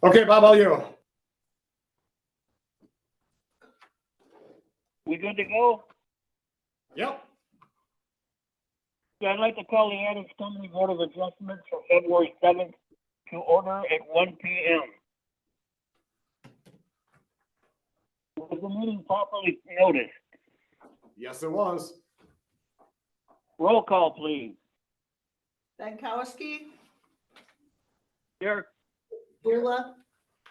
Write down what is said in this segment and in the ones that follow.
Okay, Bob, how are you? We good to go? Yep. I'd like to call the Adams Company Board of Adjustments for February 7th to order at 1 p.m. Was the meeting properly noticed? Yes, it was. Roll call, please. Bankowski, Here. Bula,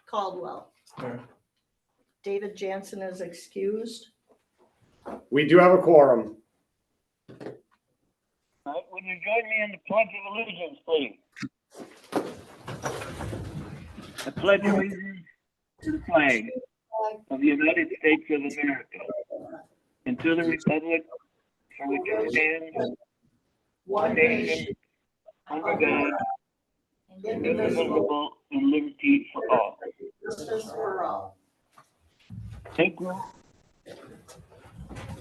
Caldwell. Here. David Jansen is excused. We do have a quorum. All right, would you join me in the Pledge of Allegiance, please? I pledge allegiance to the flag of the United States of America and to the republic for which it stands, one nation, under God, indivisible, and liberty for all. Justice for all. Thank you.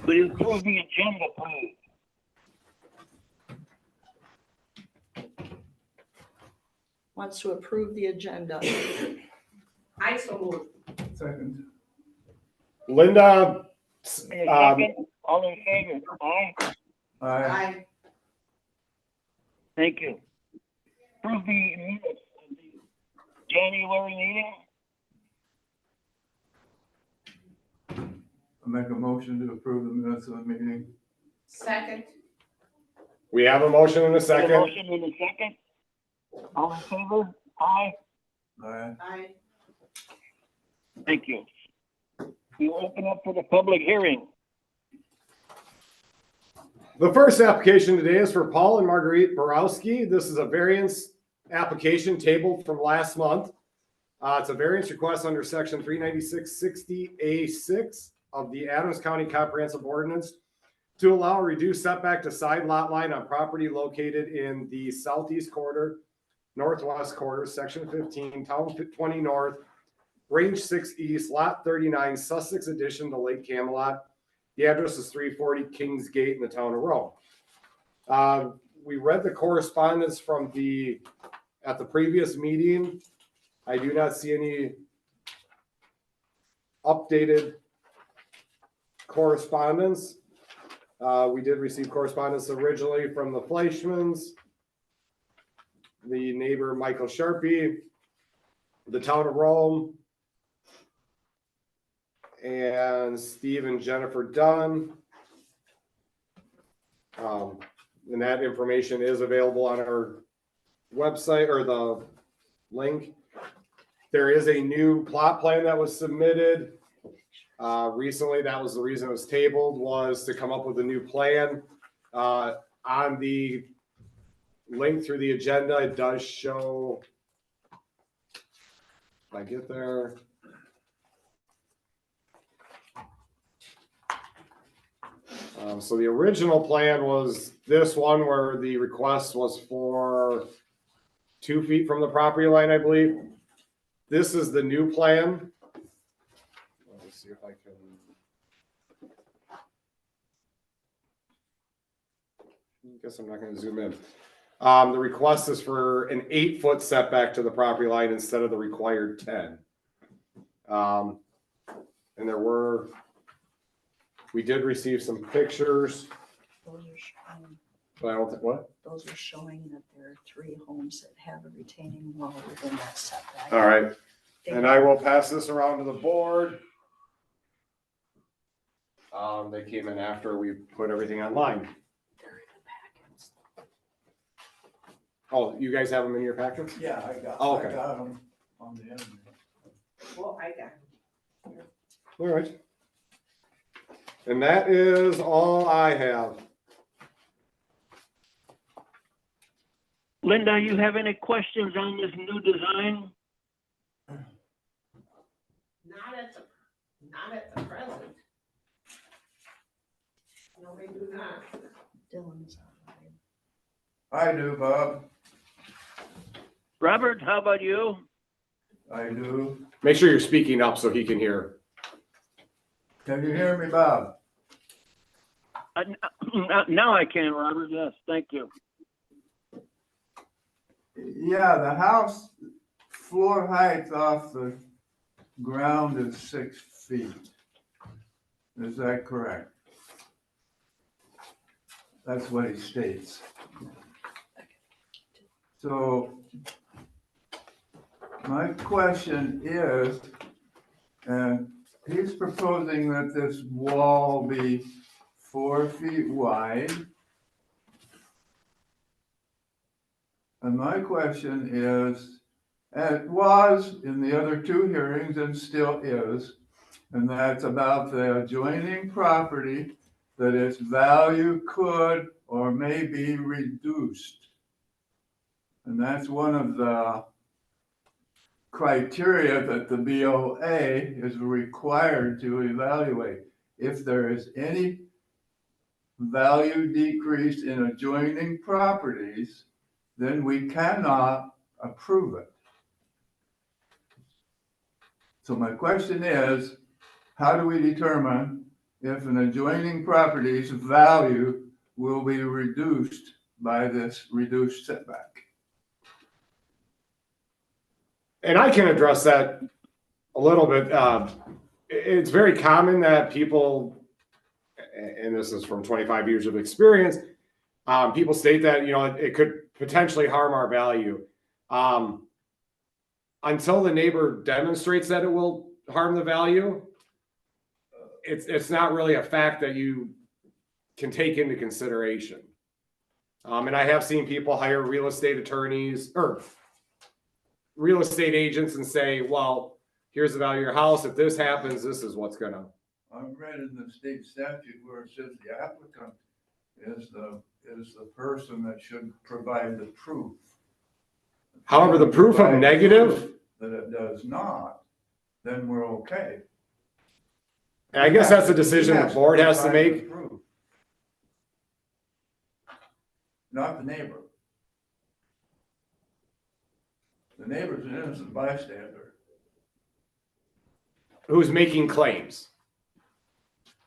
Would you approve the agenda, please? Wants to approve the agenda. I so moved. Second. Linda, In a second, all in favor? Aye. Aye. Thank you. Approve the minutes of the January meeting. I make a motion to approve the minutes of the meeting. Second. we have a motion and a A second. motion in a second. All in favor? Aye. Aye. Aye. Thank you. We will open up for the public hearing. The first application today is for Paul and Marguerite Borowski. This is a variance application tabled from last month. It's a variance request under section 39660A6 of the Adams County Comprehensive Ordinance to allow a reduced setback to side lot line on property located in the southeast quarter, northwest quarter, section 15, town 20 north, range 6 east, lot 39, Sussex addition to Lake Camelot. The address is 340 Kings Gate in the town of Rome. We read the correspondence from at the previous meeting. I do not see any updated correspondence. We did receive correspondence originally from the Fleischmans, the neighbor Michael Sharpie, the town of Rome, and Steve and Jennifer Dunn. And that information is available on our website, or the link. There is a new plot plan that was submitted recently. That was the reason it was tabled, was to come up with a new plan. On the link through the agenda, it does show, if I get there. So the original plan was this one, where the request was for 2 feet from the property line, I believe. This is the new plan. Let me see if I can. I guess I'm not going to zoom in. The request is for an 8-foot setback to the property line instead of the required 10. And we did receive some pictures, Those are showing, but I don't think, what? those are showing that there are 3 homes that have a retaining wall within that setback. All right. And I will pass this around to the board. They came in after we put everything online. They're in the packets. Oh, you guys have them in your packets? Yeah, I got Okay. them on the end. Well, I got. All right. And that is all I have. Linda, you have any questions on this new design? Not at the present. No, we do not. Dylan's online. I do, Bob. Robert, how about you? I do. Make sure you're speaking up so he can hear. Can you hear me, Bob? Now I can, Robert, yes, thank you. Yeah, the house floor height off the ground is 6 feet. Is that correct? That's what he states. So my question is, he's proposing that this wall be 4 feet wide. And my question is, and it was in the other two hearings and still is, and that's about the adjoining property, that its value could or may be reduced. And that's one of the criteria that the BOA is required to evaluate. If there is any value decrease in adjoining properties, then we cannot approve it. So my question is, how do we determine if an adjoining property's value will be reduced by this reduced setback? And I can address that a little bit. It's very common that people, and this is from 25 years of experience, people state that, you know, it could potentially harm our value. Until the neighbor demonstrates that it will harm the value, it's not really a fact that you can take into consideration. And I have seen people hire real estate attorneys or real estate agents and say, well, here's the value of your house. If this happens, this is what's gonna. I've read in the state statute where it says the applicant is the person that should provide the proof. However, the proof of negative, That it does not, then we're okay. and I guess that's a decision the board has to provide the make. proof. Not the neighbor. The neighbor's an innocent bystander Who's making claims.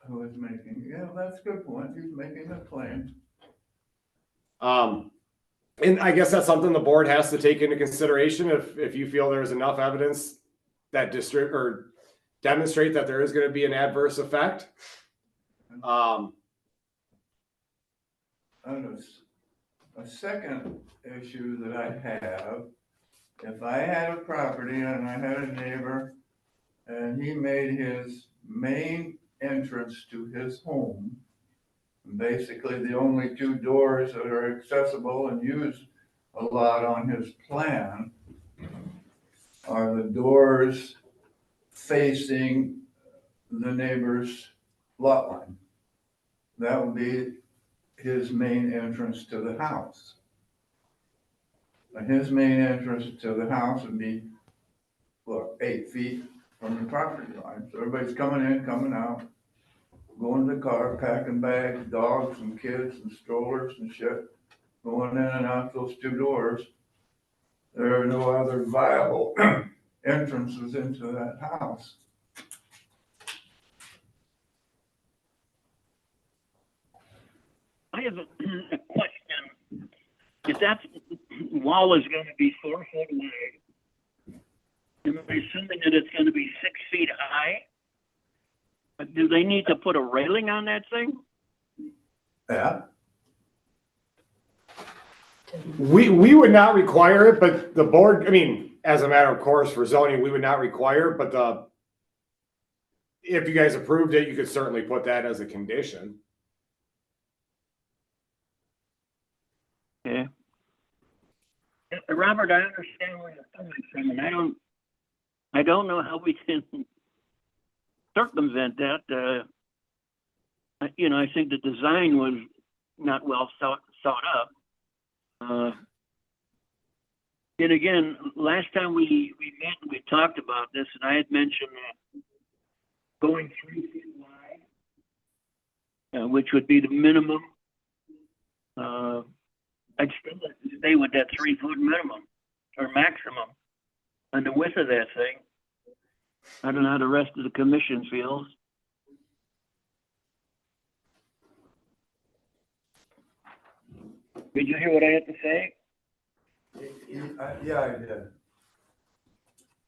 who is making, yeah, that's a good point, he's making a claim. And I guess that's something the board has to take into consideration if you feel there's enough evidence that demonstrate that there is going to be an adverse effect. And a second issue that I have, if I had a property and I had a neighbor and he made his main entrance to his home, basically the only two doors that are accessible and used a lot on his plan are the doors facing the neighbor's lot line. That would be his main entrance to the house. And his main entrance to the house would be, what, 8 feet from the property line. So everybody's coming in, coming out, going to the car, packing bags, dogs and kids and strollers and shit, going in and out those two doors. There are no other viable entrances into that house. I have a question. If that wall is going to be 4 foot wide, am I assuming that it's going to be 6 feet high? But do they need to put a railing on that thing? Yeah, We would not require it, but the board, I mean, as a matter of course for zoning, we would not require it, but if you guys approved it, you could certainly put that as a condition. Okay. Robert, I understand where you're coming from, and I don't know how we can circumvent that. You know, I think the design was not well thought up. And again, last time we met, we talked about this, and I had mentioned going 3 feet wide, which would be the minimum. I'd still like to stay with that 3 foot minimum or maximum on the width of that thing. I don't know how the rest of the commission feels. Did you hear what I had to say? Yeah, I did,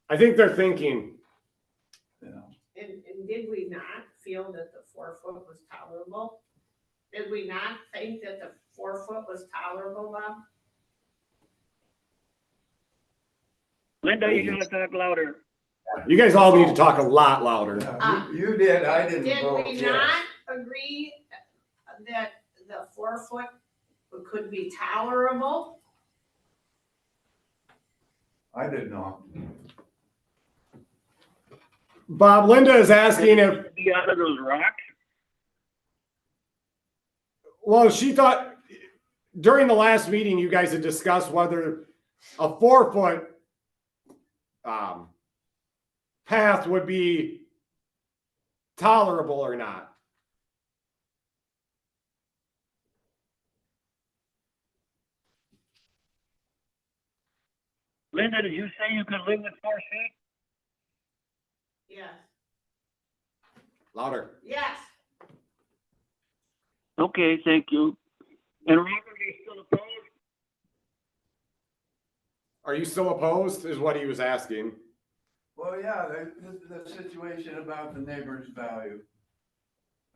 I think they're thinking, you know. And did we not feel that the 4 foot was tolerable? Did we not think that the 4 foot was tolerable, Bob? Linda, you gotta talk louder. you guys all need to talk a lot louder. Yeah, you did, I didn't Did vote we yes. not agree that the 4 foot could be tolerable? I did not. Bob, Linda is asking if, Be out of those rocks? well, she thought during the last meeting, you guys had discussed whether a 4 foot path would be tolerable or not. Linda, did you say you could live with 4 feet? Yes. Louder. Yes. Okay, thank you. And Robert, are you still opposed? Are you still opposed is what he was asking. Well, yeah, the situation about the neighbor's value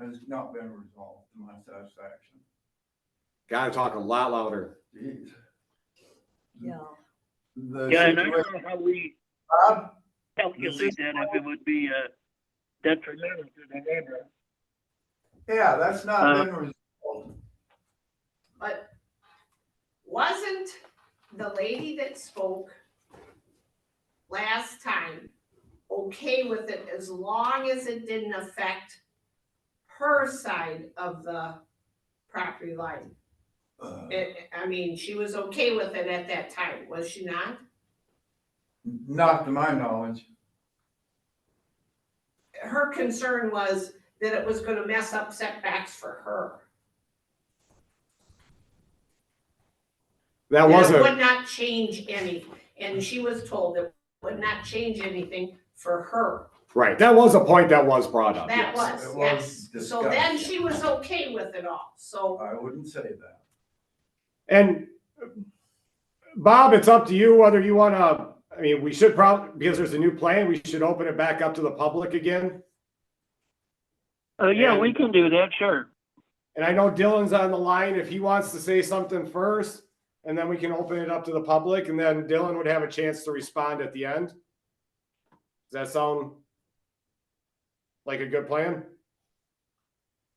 has not been resolved to my satisfaction. Gotta talk a lot louder. Jeez. Yeah. The Yeah, and I situation, don't know how we Bob, calculate that if it would be detrimental to the neighbor. yeah, that's not been resolved. But wasn't the lady that spoke last time okay with it as long as it didn't affect her side of the property line? I mean, she was okay with it at that time, was she not? Not to my knowledge. Her concern was that it was gonna mess up setbacks for her. That That it wasn't, would not change any, and she was told it would not change anything for her. right. That was a point that was brought up. That yes. was, It yes. was So then discussed. she was okay with it all, so. I wouldn't say that. And Bob, it's up to you whether you want to, I mean, we should probably, because there's a new plan, we should open it back up to the public again. Yeah, And- we can do that, sure. And I know Dylan's on the line. If he wants to say something first, and then we can open it up to the public, and then Dylan would have a chance to respond at the end. Does that sound like a good plan?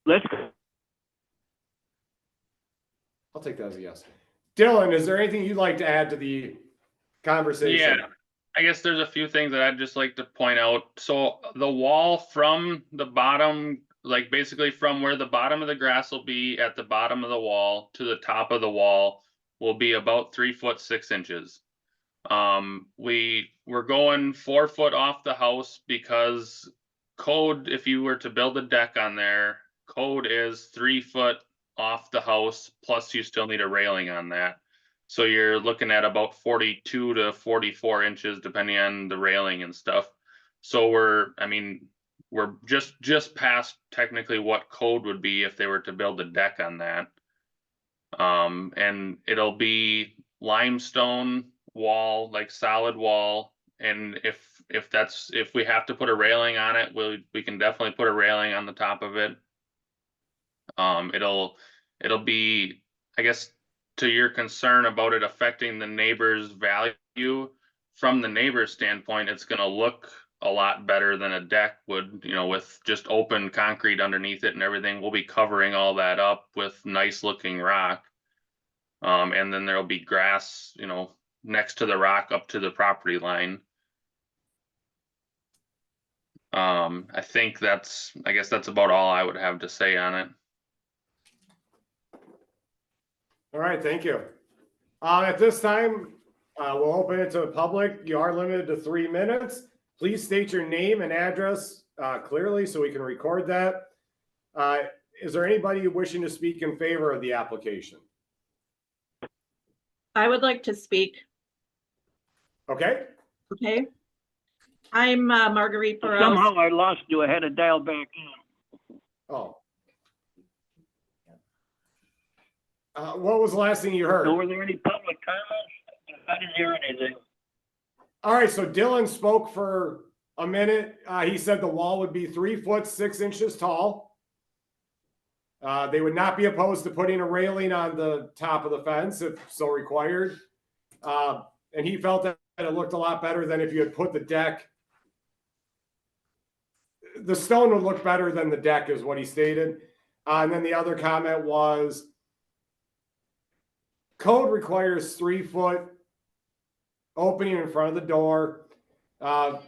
Let's go. I'll take that as a yes. Dylan, is there anything you'd like to add to the conversation? Yeah. I guess there's a few things that I'd just like to point out. So the wall from the bottom, like basically from where the bottom of the grass will be at the bottom of the wall to the top of the wall will be about 3 foot 6 inches. We're going 4 foot off the house because code, if you were to build a deck on there, code is 3 foot off the house, plus you still need a railing on that. So you're looking at about 42 to 44 inches, depending on the railing and stuff. So we're just past technically what code would be if they were to build a deck on that. And it'll be limestone wall, like solid wall. And if we have to put a railing on it, we can definitely put a railing on the top of it. It'll be, I guess, to your concern about it affecting the neighbor's value, from the neighbor's standpoint, it's gonna look a lot better than a deck would, with just open concrete underneath it and everything. We'll be covering all that up with nice looking rock. And then there'll be grass, next to the rock up to the property line. I guess that's about all I would have to say on it. All right, thank you. At this time, we'll open it to the public. You are limited to 3 minutes. Please state your name and address clearly so we can record that. Is there anybody wishing to speak in favor of the application? I would like to speak. Okay, Okay. I'm Marguerite Burrows. Somehow I lost you. I had to dial back in. oh. What was the last thing you heard? So were there any public comments? I didn't hear anything. All right, so Dylan spoke for a minute. He said the wall would be 3 foot 6 inches tall. They would not be opposed to putting a railing on the top of the fence if so required. And he felt that it looked a lot better than if you had put the deck. The stone would look better than the deck is what he stated. And then the other comment was code requires 3 foot opening in front of the door. By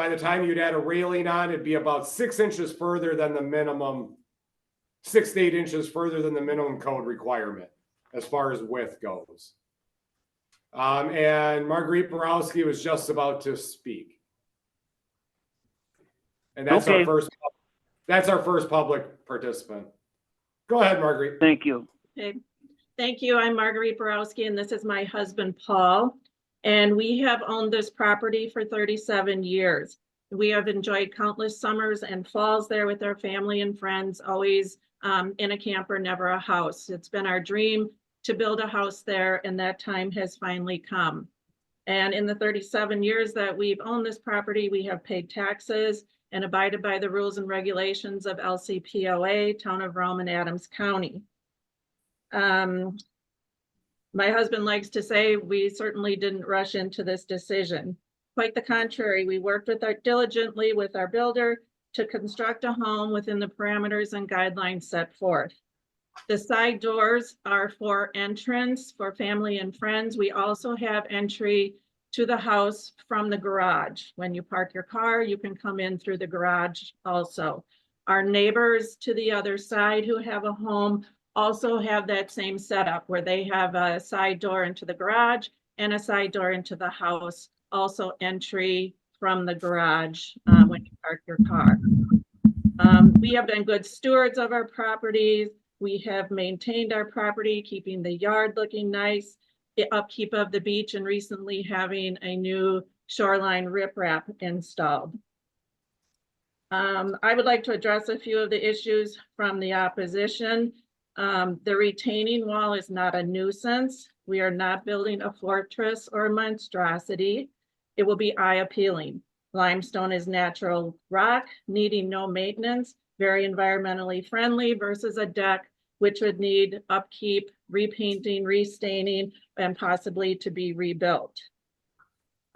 the time you'd add a railing on, it'd be about 6 inches further than the minimum, 6 to 8 inches further than the minimum code requirement as far as width goes. And Marguerite Borowski was just about to speak. And that's Okay. our first public participant. Go ahead, Marguerite. Thank you. Okay. Thank you. I'm Marguerite Borowski, and this is my husband, Paul. And we have owned this property for 37 years. We have enjoyed countless summers and falls there with our family and friends, always in a camper, never a house. It's been our dream to build a house there, and that time has finally come. And in the 37 years that we've owned this property, we have paid taxes and abided by the rules and regulations of LCPOA, Town of Rome, and Adams County. My husband likes to say we certainly didn't rush into this decision. Quite the contrary, we worked diligently with our builder to construct a home within the parameters and guidelines set forth. The side doors are for entrance for family and friends. We also have entry to the house from the garage. When you park your car, you can come in through the garage also. Our neighbors to the other side who have a home also have that same setup where they have a side door into the garage and a side door into the house, also entry from the garage when you park your car. We have been good stewards of our properties. We have maintained our property, keeping the yard looking nice, the upkeep of the beach, and recently having a new shoreline riprap installed. I would like to address a few of the issues from the opposition. The retaining wall is not a nuisance. We are not building a fortress or a monstrosity. It will be eye appealing. Limestone is natural rock, needing no maintenance, very environmentally friendly versus a deck, which would need upkeep, repainting, restaining, and possibly to be rebuilt.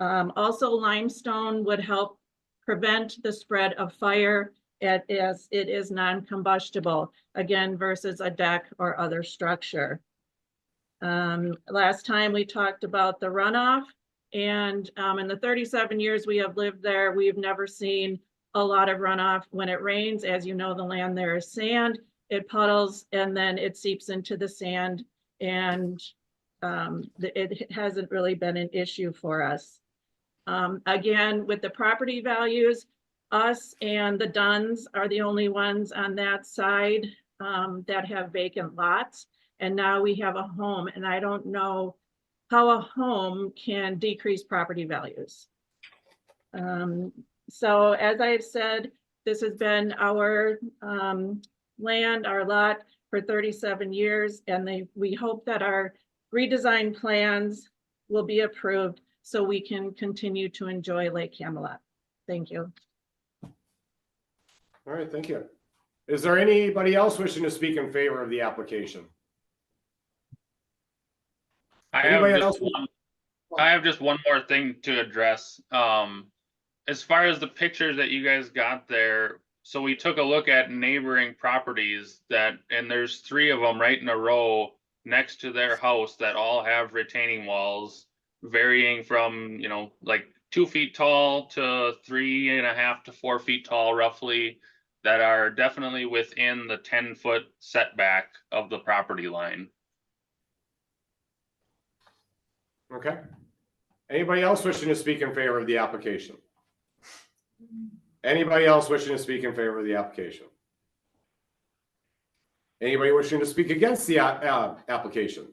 Also, limestone would help prevent the spread of fire as it is non-combustible, again, versus a deck or other structure. Last time we talked about the runoff, and in the 37 years we have lived there, we've never seen a lot of runoff. When it rains, as you know, the land there is sand, it puddles, and then it seeps into the sand, and it hasn't really been an issue for us. Again, with the property values, us and the Dunns are the only ones on that side that have vacant lots. And now we have a home, and I don't know how a home can decrease property values. So as I've said, this has been our land, our lot for 37 years, and we hope that our redesign plans will be approved so we can continue to enjoy Lake Camelot. Thank you. All right, thank you. Is there anybody else wishing to speak in favor of the application? I Anybody have else? just one more thing to address. As far as the pictures that you guys got there, so we took a look at neighboring properties and there's 3 of them right in a row next to their house that all have retaining walls varying from, like 2 feet tall to 3.5 to 4 feet tall, roughly, that are definitely within the 10-foot setback of the property line. Okay. Anybody else wishing to speak in favor of the application? Anybody else wishing to speak in favor of the application? Anybody wishing to speak against the application?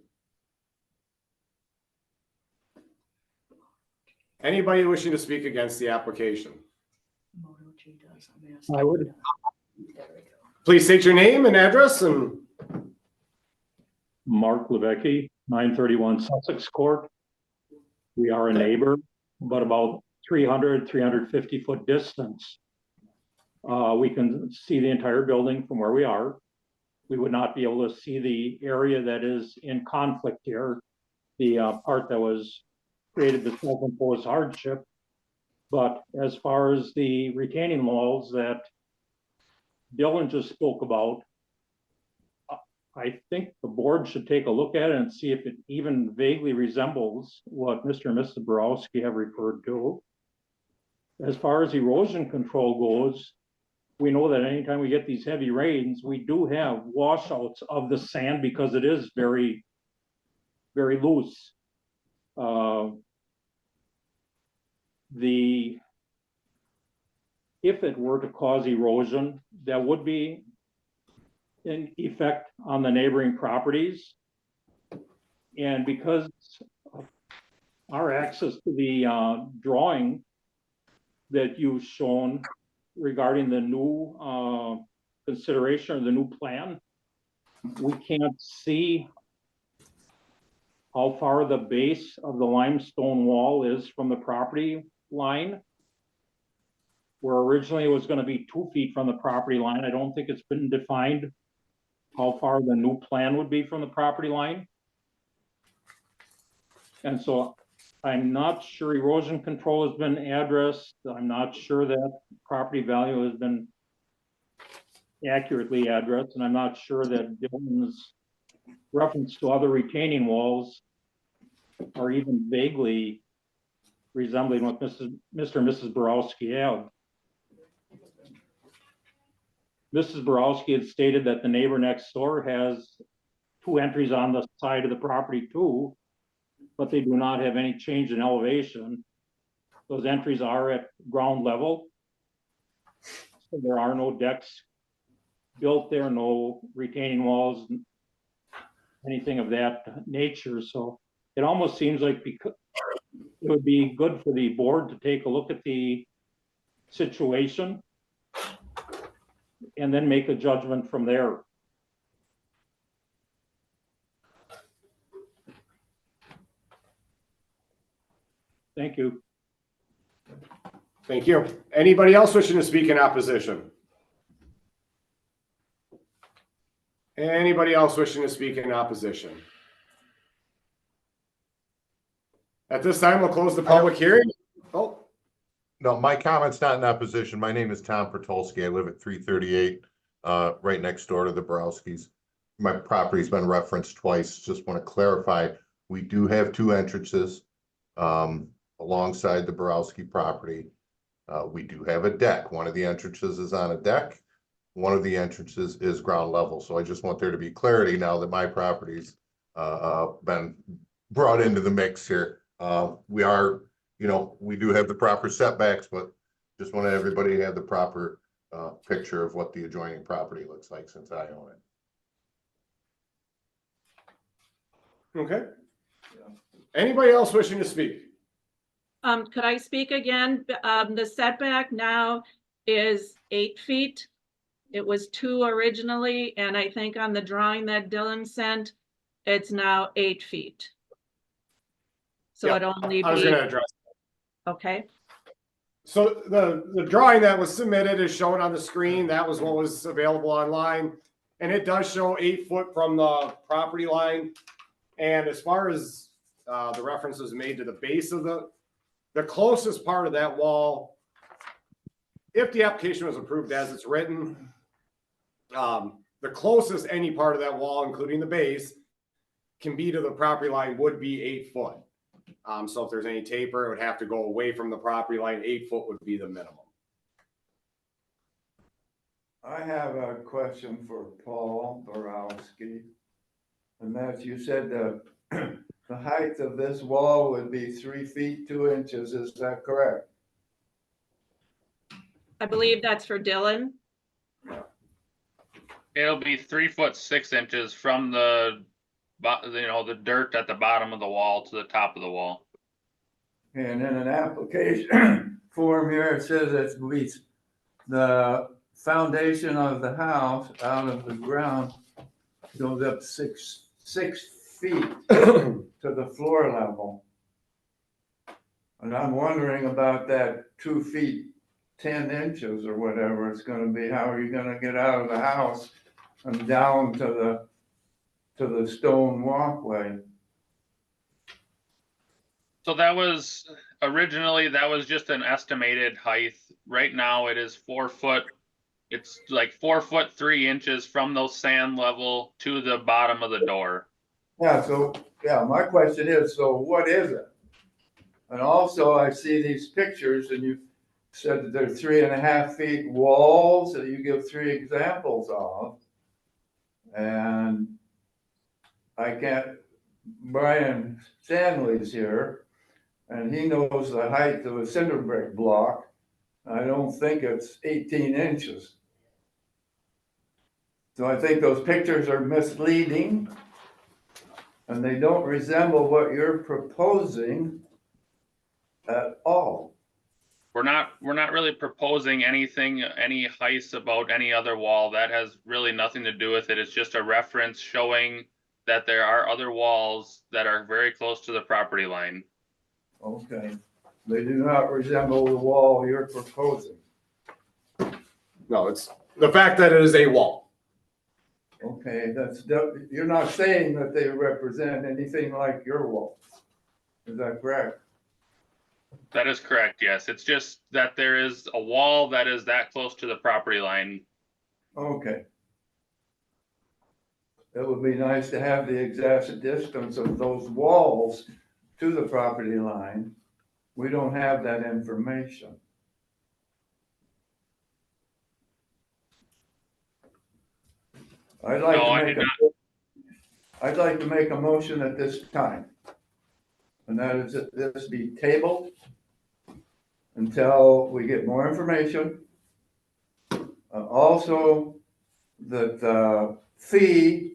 Anybody wishing to speak against the application? Moto-G does. I would. There we go. Please state your name and address and Mark Levesque, 931 Sussex Court. We are a neighbor, but about 350 foot distance. We can see the entire building from where we are. We would not be able to see the area that is in conflict here, the part that was created the self-imposed hardship. But as far as the retaining walls that Dylan just spoke about, I think the board should take a look at it and see if it even vaguely resembles what Mr. and Mrs. Borowski have referred to. As far as erosion control goes, we know that anytime we get these heavy rains, we do have washouts of the sand because it is very, very loose. If it were to cause erosion, that would be an effect on the neighboring properties. And because of our access to the drawing that you've shown regarding the new consideration or the new plan, we can't see how far the base of the limestone wall is from the property line. Where originally it was going to be 2 feet from the property line. I don't think it's been defined how far the new plan would be from the property line. And so I'm not sure erosion control has been addressed. I'm not sure that property value has been accurately addressed. And I'm not sure that Dylan's reference to other retaining walls are even vaguely resembling what Mr. and Mrs. Borowski have. Mrs. Borowski had stated that the neighbor next door has 2 entries on the side of the property too, but they do not have any change in elevation. Those entries are at ground level. So there are no decks built there, no retaining walls, anything of that nature. So it almost seems like because it would be good for the board to take a look at the situation and then make a judgment from there. Thank you. Thank you. Anybody else wishing to speak in opposition? Anybody else wishing to speak in opposition? At this time, we'll close the public hearing. Oh, No, my comment's not in opposition. My name is Tom Pertolsky. I live at 338, right next door to the Borowskis. My property's been referenced twice. Just want to clarify, we do have 2 entrances alongside the Borowski property. We do have a deck. One of the entrances is on a deck. One of the entrances is ground level. So I just want there to be clarity now that my property's been brought into the mix here. We are, we do have the proper setbacks, but just want everybody to have the proper picture of what the adjoining property looks like since I own it. okay. Anybody else wishing to speak? Could I speak again? The setback now is 8 feet. It was 2 originally, and I think on the drawing that Dylan sent, it's now 8 feet. So Yeah, it'd only I was be, going to address. okay, So the drawing that was submitted is shown on the screen. That was what was available online. And it does show 8 foot from the property line. And as far as the reference was made to the base of the closest part of that wall, if the application was approved as it's written, the closest any part of that wall, including the base, can be to the property line would be 8 foot. So if there's any taper, it would have to go away from the property line. 8 foot would be the minimum. I have a question for Paul Borowski. And that's, you said the height of this wall would be 3 feet 2 inches. Is that correct? I believe that's for Dylan. It'll be 3 foot 6 inches from the dirt at the bottom of the wall to the top of the wall. And in an application form here, it says it's the foundation of the house out of the ground goes up 6 6 feet to the floor level. And I'm wondering about that 2 feet, 10 inches or whatever it's gonna be. How are you gonna get out of the house and down to the stone walkway? So that was originally, that was just an estimated height. Right now it is 4 foot. It's like 4 foot 3 inches from the sand level to the bottom of the door. Yeah, so, yeah, my question is, so what is it? And also I see these pictures and you said that they're 3.5 feet walls that you give 3 examples of. And I can't, Brian Stanley's here and he knows the height of a cinder brick block. I don't think it's 18 inches. So I think those pictures are misleading and they don't resemble what you're proposing at all. We're not really proposing anything, any heights about any other wall. That has really nothing to do with it. It's just a reference showing that there are other walls that are very close to the property line. Okay, they do not resemble the wall you're proposing. No, it's the fact that it is a wall. Okay, you're not saying that they represent anything like your walls. Is that correct? That is correct, yes. It's just that there is a wall that is that close to the property line. Okay. It would be nice to have the exact distance of those walls to the property line. We don't have that information. I'd like No, to I make did I'd like to make a motion at this time. And that is that this be tabled until we get more information. Also, that the fee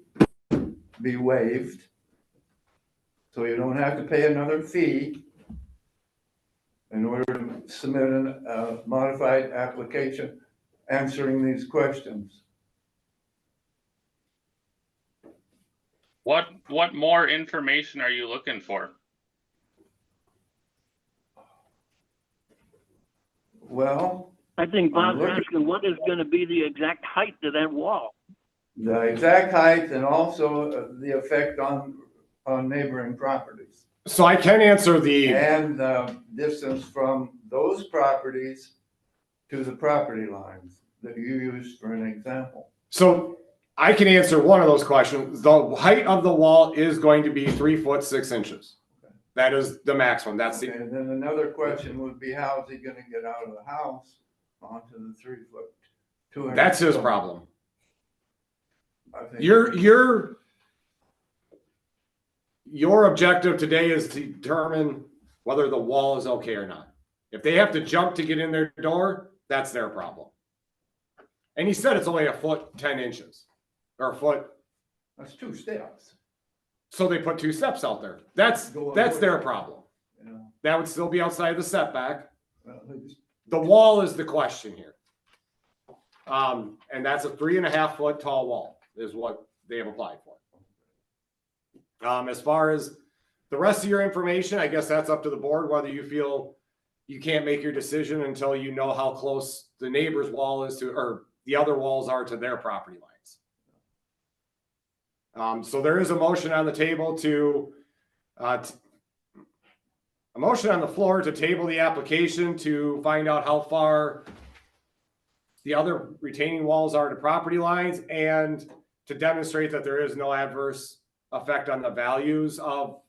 be waived. So you don't have to pay another fee in order to submit a modified application answering these questions. What more information are you looking for? Well, I think Bob's looking- asking what is gonna be the exact height of that wall? the exact height and also the effect on neighboring properties. So I can answer the, And the distance from those properties to the property lines that you used for an example. so I can answer one of those questions. The height of the wall is going to be 3 foot 6 inches. That is the maximum. That's Okay, the, and then another question would be, how is he gonna get out of the house onto the 3 foot? 200 that's his foot? problem. I think- Your objective today is to determine whether the wall is okay or not. If they have to jump to get in their door, that's their problem. And he said it's only 1 foot 10 inches or 1 foot. That's 2 steps, So they put 2 steps out there. That's their problem. you know. That would still be outside the setback. Well, they just- The wall is the question here. And that's a 3.5 foot tall wall is what they have applied for. As far as the rest of your information, I guess that's up to the board, whether you feel you can't make your decision until you know how close the neighbor's wall is to, or the other walls are to their property lines. So there is a motion on the table to, a motion on the floor to table the application to find out how far the other retaining walls are to property lines and to demonstrate that there is no adverse effect on the values of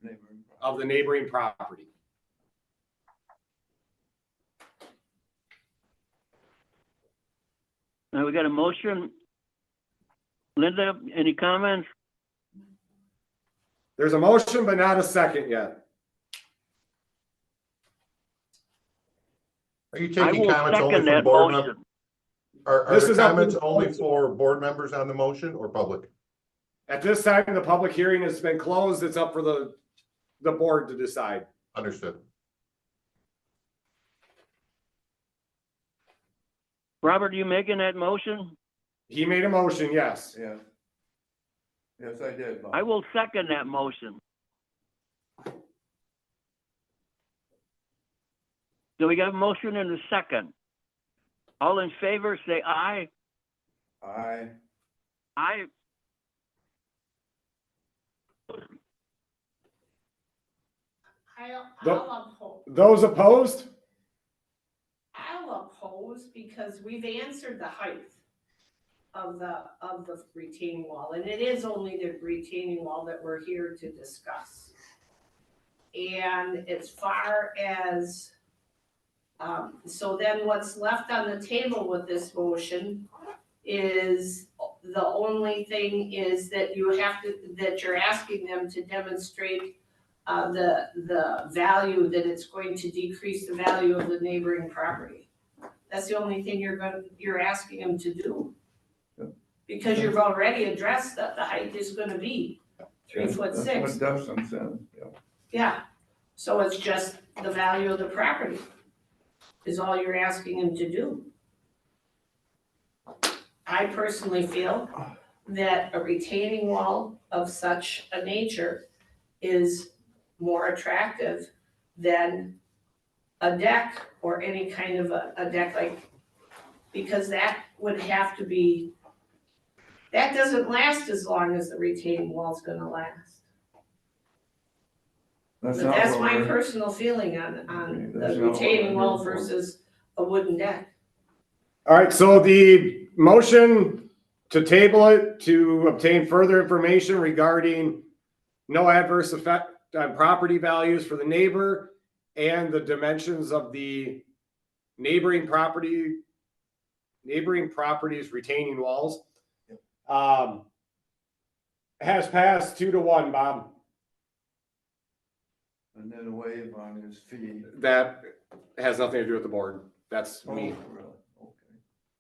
neighboring property. the neighboring property. Now we got a motion. Linda, any comments? There's a motion, but not a second yet. Are you I taking will comments only second from that board members? motion. Are This the is up to comments the only board. for board members on the motion or public? At this time, the public hearing has been closed. It's up for the board to decide. Understood. Robert, you making that motion? He made a motion, yes. Yeah, Yes, I did, Bob. I will second that motion. So we got a motion and a second. All in favor, say aye. Aye. Aye. I'll oppose. Those opposed? I'll oppose because we've answered the height of the retaining wall, and it is only the retaining wall that we're here to discuss. And as far as, so then what's left on the table with this motion is, the only thing is that you have to, that you're asking them to demonstrate the value, that it's going to decrease the value of the neighboring property. That's the only thing you're asking them to do. Because you've already addressed that the height is gonna be 3'6". That's what Dustin said, yeah. Yeah, so it's just the value of the property is all you're asking him to do. I personally feel that a retaining wall of such a nature is more attractive than a deck or any kind of a deck like, because that would have to be, that doesn't last as long as the retaining wall's gonna last. But that's what my we're- personal feeling on Okay, that's the not what retaining we're wall here for. versus a wooden deck. All right, so the motion to table it to obtain further information regarding no adverse effect on property values for the neighbor and the dimensions of the neighboring properties retaining walls. Has passed 2-1, Bob. And then waive on his fee. That has nothing to do with the board. That's Oh, me. really? Okay.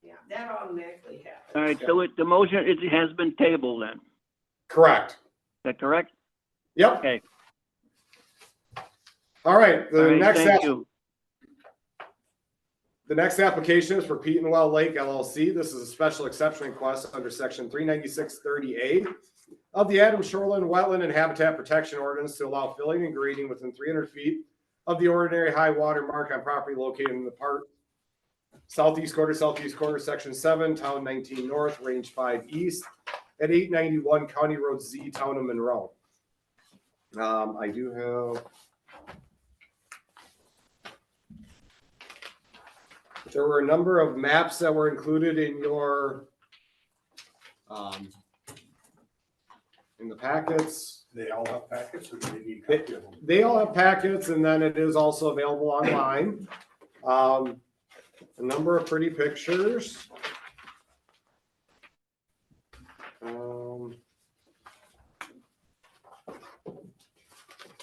Yeah, that automatically happens. All right, so the motion, it has been tabled then. Is Correct. that correct? Yep. Okay. All right, All the right, next thank you. The next application is for Pete and Well Lake LLC. This is a special exception request under section 39630A of the Adams Shoreline Wetland and Habitat Protection Ordinance to allow filling and grading within 300 feet of the ordinary high water mark on property located in the park southeast quarter, section 7, town 19 north, range 5 east at 891 County Road Z, town of Monroe. I do have. There were a number of maps that were included in your, in the packets. They all have packets or do they need a copy of them? They all have packets, and then it is also available online. A number of pretty pictures.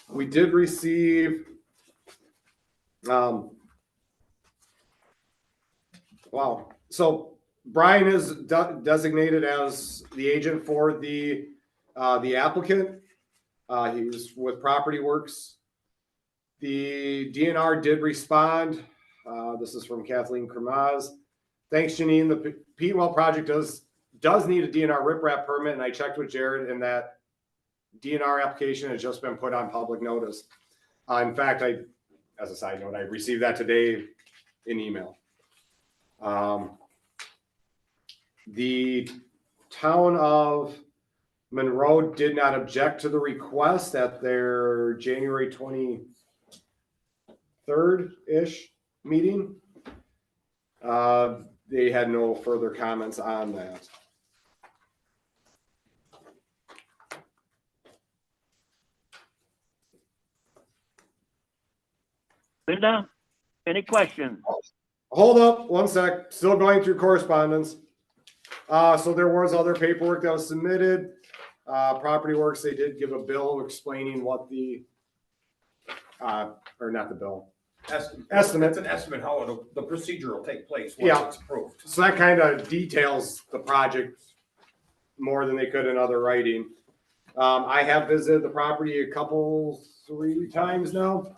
We did receive, wow. So Brian is designated as the agent for the applicant. He's with Property Works. The DNR did respond. This is from Kathleen Kremaz. Thanks, Janine. The Pete Well project does need a DNR riprap permit, and I checked with Jared, and that DNR application has just been put on public notice. In fact, as a side note, I received that today in email. The town of Monroe did not object to the request at their January 23rd-ish meeting. They had no further comments on that. Linda, any questions? Hold up one sec, still going through correspondence. So there was other paperwork that was submitted. Property Works, they did give a bill explaining what the, or not the bill. Estimate. It's an estimate how the procedure will take place Yeah. once it's approved. So that kind of details the project more than they could in other writing. I have visited the property 3 times now.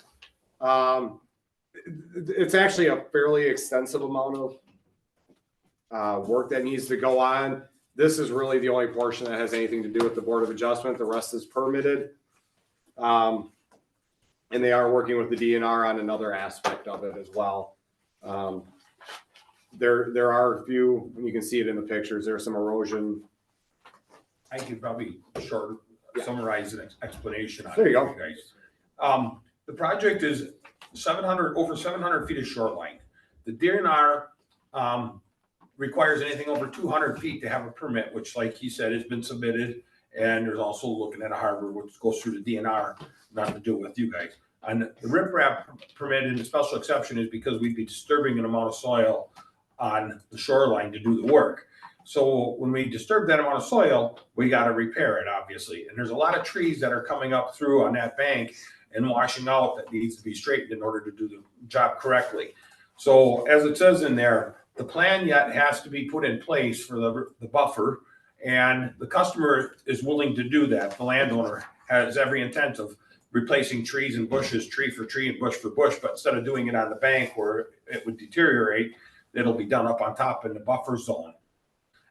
It's actually a fairly extensive amount of work that needs to go on. This is really the only portion that has anything to do with the Board of Adjustment. The rest is permitted. And they are working with the DNR on another aspect of it as well. There are a few, and you can see it in the pictures, there's some erosion. I could probably short summarize an explanation on it. There you go. for guys. The project is over 700 feet of shoreline. The DNR, requires anything over 200 feet to have a permit, which like he said, has been submitted. And there's also looking at a harbor, which goes through the DNR, not to do with you guys. And the riprap permit and the special exception is because we'd be disturbing an amount of soil on the shoreline to do the work. So when we disturb that amount of soil, we got to repair it, obviously. And there's a lot of trees that are coming up through on that bank and washing out that needs to be straightened in order to do the job correctly. So as it says in there, the plan yet has to be put in place for the buffer, and the customer is willing to do that. The landowner has every intent of replacing trees and bushes, tree for tree and bush for bush, but instead of doing it on the bank where it would deteriorate, it'll be done up on top in the buffer zone.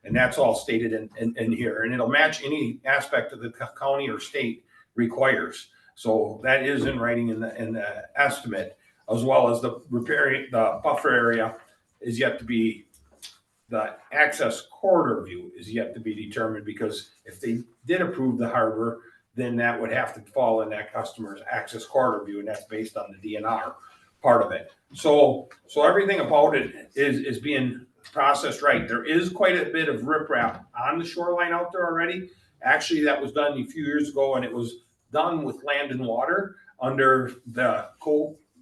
And that's all stated in here, and it'll match any aspect of the county or state requires. So that is in writing in the estimate, as well as the buffer area is yet to be, the access corridor view is yet to be determined, because if they did approve the harbor, then that would have to fall in that customer's access corridor view, and that's based on the DNR part of it. So everything about it is being processed right. There is quite a bit of riprap on the shoreline out there already. Actually, that was done a few years ago, and it was done with Land and Water under the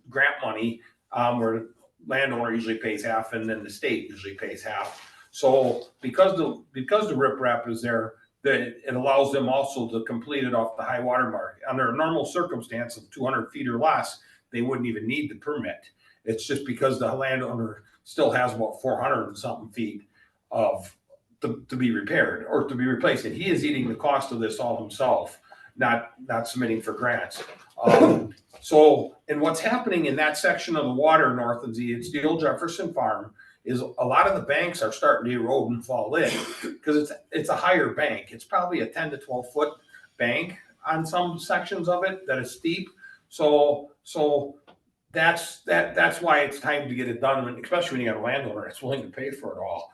grant money, where landowner usually pays half and then the state usually pays half. So because the riprap is there, that it allows them also to complete it off the high water mark. Under a normal circumstance of 200 feet or less, they wouldn't even need the permit. It's just because the landowner still has about 400 and something feet to be repaired or to be replaced. And he is eating the cost of this all himself, not submitting for grants. And what's happening in that section of the water north of it's the old Jefferson Farm, is a lot of the banks are starting to erode and fall in because it's a higher bank. It's probably a 10 to 12 foot bank on some sections of it that is steep. So that's why it's time to get it done, especially when you got a landowner that's willing to pay for it all.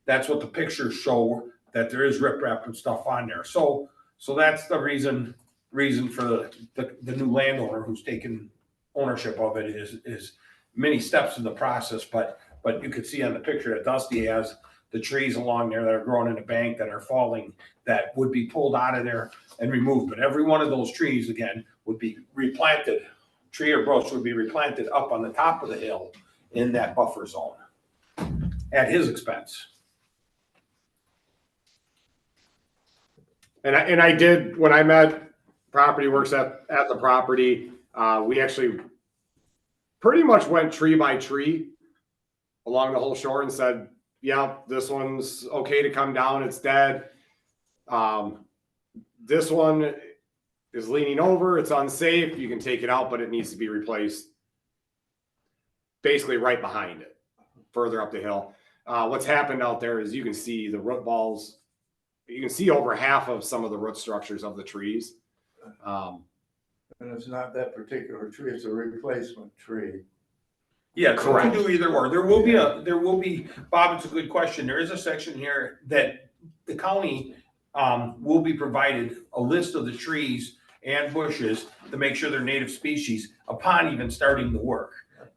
That's what the pictures show, that there is riprap and stuff on there. So that's the reason for the new landowner who's taken ownership of it is many steps in the process, but you could see on the picture that Dusty has the trees along there that are growing in the bank that are falling, that would be pulled out of there and removed. But every one of those trees, again, would be replanted. Tree or bush would be replanted up on the top of the hill in that buffer zone at his expense. And I did, when I met Property Works at the property, we actually pretty much went tree by tree along the whole shore and said, yeah, this one's okay to come down, it's dead. This one is leaning over, it's unsafe, you can take it out, but it needs to be replaced basically right behind it, further up the hill. What's happened out there is you can see the root balls, you can see over half of some of the root structures of the trees. And it's not that particular tree, it's a replacement tree. Yeah, Correct. correct. Do either or. There will be, Bob, it's a good question. There is a section here that the county will be provided a list of the trees and bushes to make sure they're native species upon even starting the work.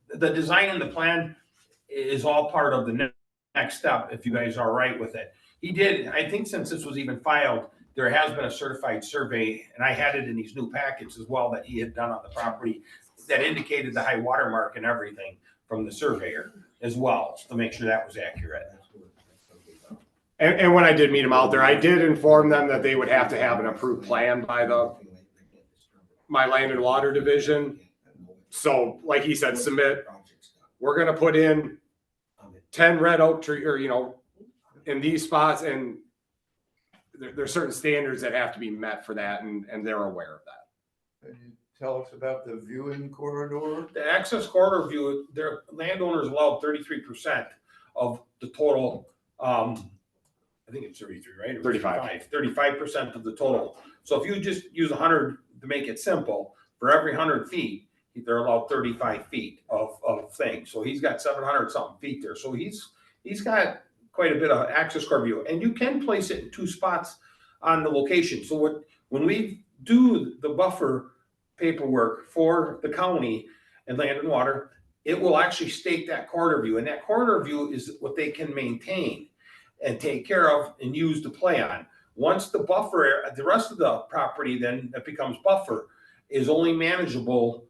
The design and the plan is all part of the next step, if you guys are all right with it. He did, I think since this was even filed, there has been a certified survey, and I had it in these new packets as well that he had done on the property that indicated the high water mark and everything from the surveyor as well, to make sure that was accurate. And when I did meet them out there, I did inform them that they would have to have an approved plan by my Land and Water Division. So like he said, submit, we're gonna put in 10 red oak tree, or, in these spots, and there's certain standards that have to be met for that, and they're aware of that. Can you tell us about the viewing corridor? The access corridor view, their landowners allowed 33% of the total, I I think it's 33, right? Or 35. 35% of the total. So if you just use 100 to make it simple, for every 100 feet, they're allowed 35 feet of things. So he's got 700 something feet there. So he's got quite a bit of access car view, and you can place it in 2 spots on the location. So when we do the buffer paperwork for the county and Land and Water, it will actually state that corridor view, and that corridor view is what they can maintain and take care of and use to play on. Once the buffer, the rest of the property then that becomes buffer is only manageable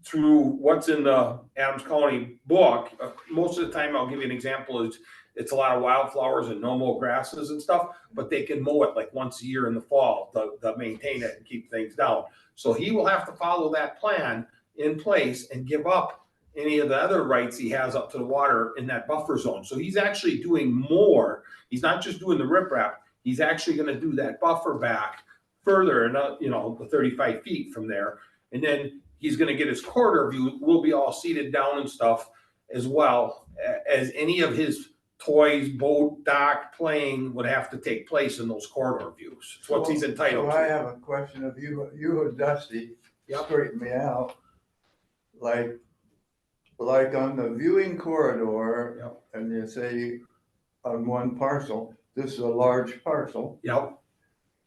through what's in the Adams County book. Most of the time, I'll give you an example, is it's a lot of wildflowers and no mow grasses and stuff, but they can mow it like once a year in the fall to maintain it and keep things down. So he will have to follow that plan in place and give up any of the other rights he has up to the water in that buffer zone. So he's actually doing more. He's not just doing the riprap. He's actually going to do that buffer back further, and the 35 feet from there. And then he's going to get his corridor view. We'll be all seated down and stuff, as well as any of his toys, boat, dock, playing would have to take place in those corridor views. It's what he's entitled So I to. have a question of you and Dusty, straighten me out. Like on the viewing corridor, Yep. and you say on one parcel, this is a large parcel. Yep.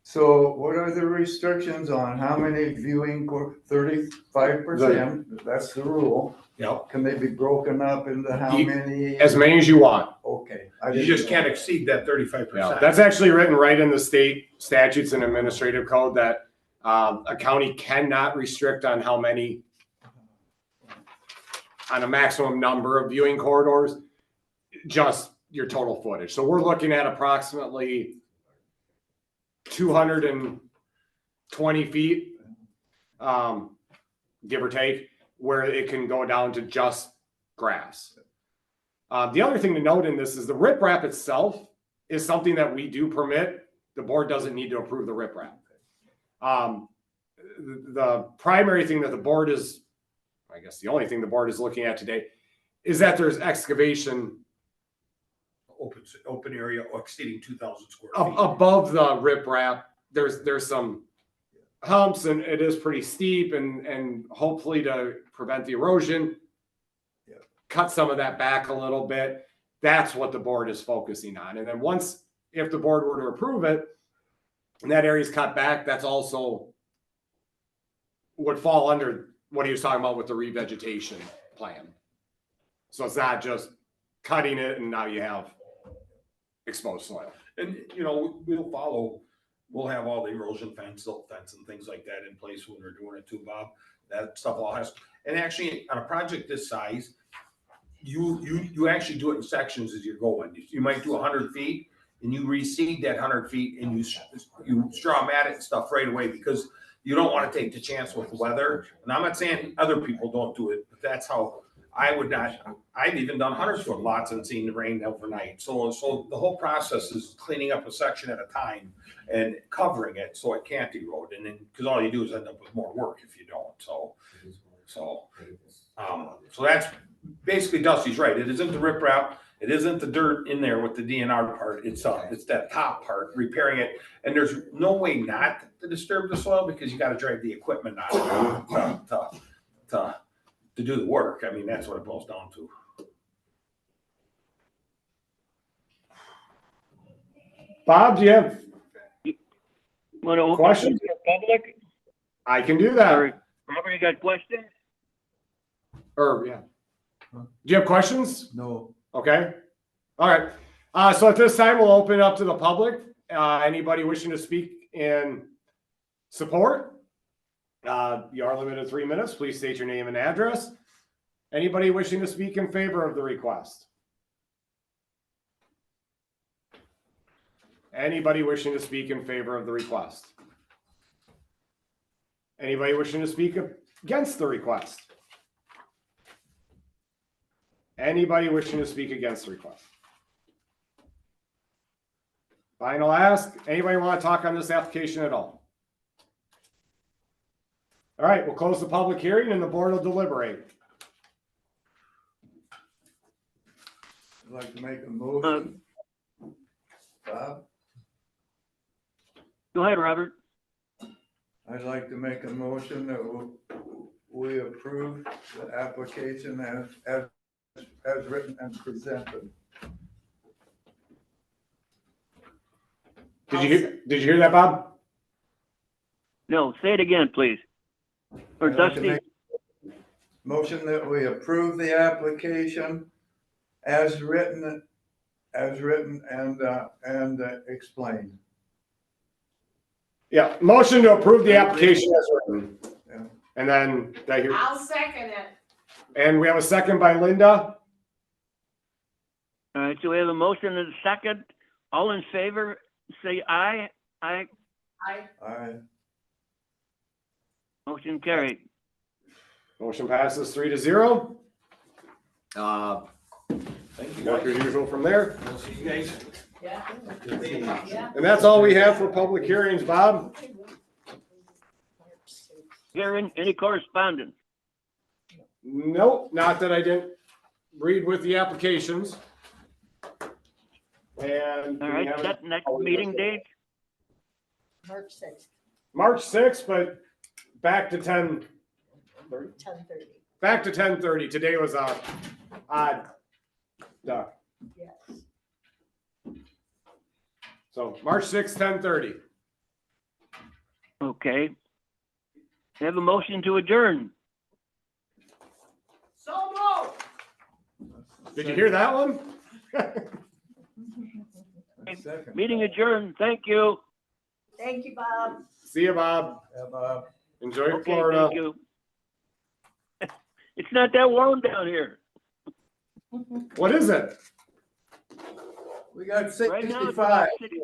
So what are the restrictions on how many viewing, 35%, that's the rule. Yep. Can they be broken up into how many? As many as you want. Okay. You just can't exceed that 35%. Yeah, that's actually written right in the state statutes and administrative code that a county cannot restrict on how many, on a maximum number of viewing corridors, just your total footage. So we're looking at approximately 220 feet, give or take, where it can go down to just grass. The other thing to note in this is the riprap itself is something that we do permit. The board doesn't need to approve the riprap. The primary thing that the board is, I guess the only thing the board is looking at today, is that there's excavation Open area exceeding 2,000 square feet. above the riprap. There's some humps, and it is pretty steep, and hopefully to prevent the erosion, cut some of that back a little bit. That's what the board is focusing on. And then if the board were to approve it and that area is cut back, that's also would fall under what he was talking about with the revegetation plan. So it's not just cutting it and now you have exposed soil. And, we'll have all the erosion silt fence and things like that in place when we're doing it too, Bob. That stuff all has, and actually on a project this size, you actually do it in sections as you're going. You might do 100 feet and you reseed that 100 feet and you straw mat it and stuff right away, because you don't want to take the chance with the weather. And I'm not saying other people don't do it, but that's how I would not. I've even done 100-foot lots and seen the rain overnight. So the whole process is cleaning up a section at a time and covering it so it can't erode. And then, because all you do is end up with more work if you don't. So that's basically Dusty's right. It isn't the riprap. It isn't the dirt in there with the DNR part. It's that top part, repairing it. And there's no way not to disturb the soil, because you got to drive the equipment on to do the work. I mean, that's what it boils down to. Bob, do you have Want to open questions? to the public? I can do that. Robert, you got questions? Yeah. Do you have questions? No. Okay. All right. So at this time, we'll open it up to the public. Anybody wishing to speak in support? You are limited to 3 minutes. Please state your name and address. Anybody wishing to speak in favor of the request? Anybody wishing to speak in favor of the request? Anybody wishing to speak against the request? Anybody wishing to speak against the request? Final ask, anybody want to talk on this application at all? All right, we'll close the public hearing and the board will deliberate. I'd like to make a motion Bob, Go ahead, Robert. I'd like to make a motion that we approve the application as written and presented. Did you hear that, Bob? No, say it again, please. Or I'd like to Dusty, make motion that we approve the application as written and explained. Yeah, motion to approve the application as written. Yeah. And then, did I hear, I'll second it. and we have a second by Linda. all right, so we have a motion and a second. All in favor, say aye. Aye. Aye. Motion carried. Motion passes 3-0. Thank you, Work guys. as usual from there. We'll see you guys. Yeah. And that's all we have for public hearings, Bob. Karen, any correspondence? Nope, not that I didn't read with the applications. And All do we right, have set next meeting date? March sixth, March 6th, but back to 10:30. 10:30, Back to 10:30. Today was odd. Duck. yes. So March 6th, 10:30. Okay. We have a motion to adjourn. So moved. Did you hear that one? Second. Meeting adjourned. Thank you. Thank you, Bob. See you, Bob. Yeah, Bob. Enjoy Okay, Florida. thank you. It's not that warm down here. What is it? We got Right now, it's 65. about 60.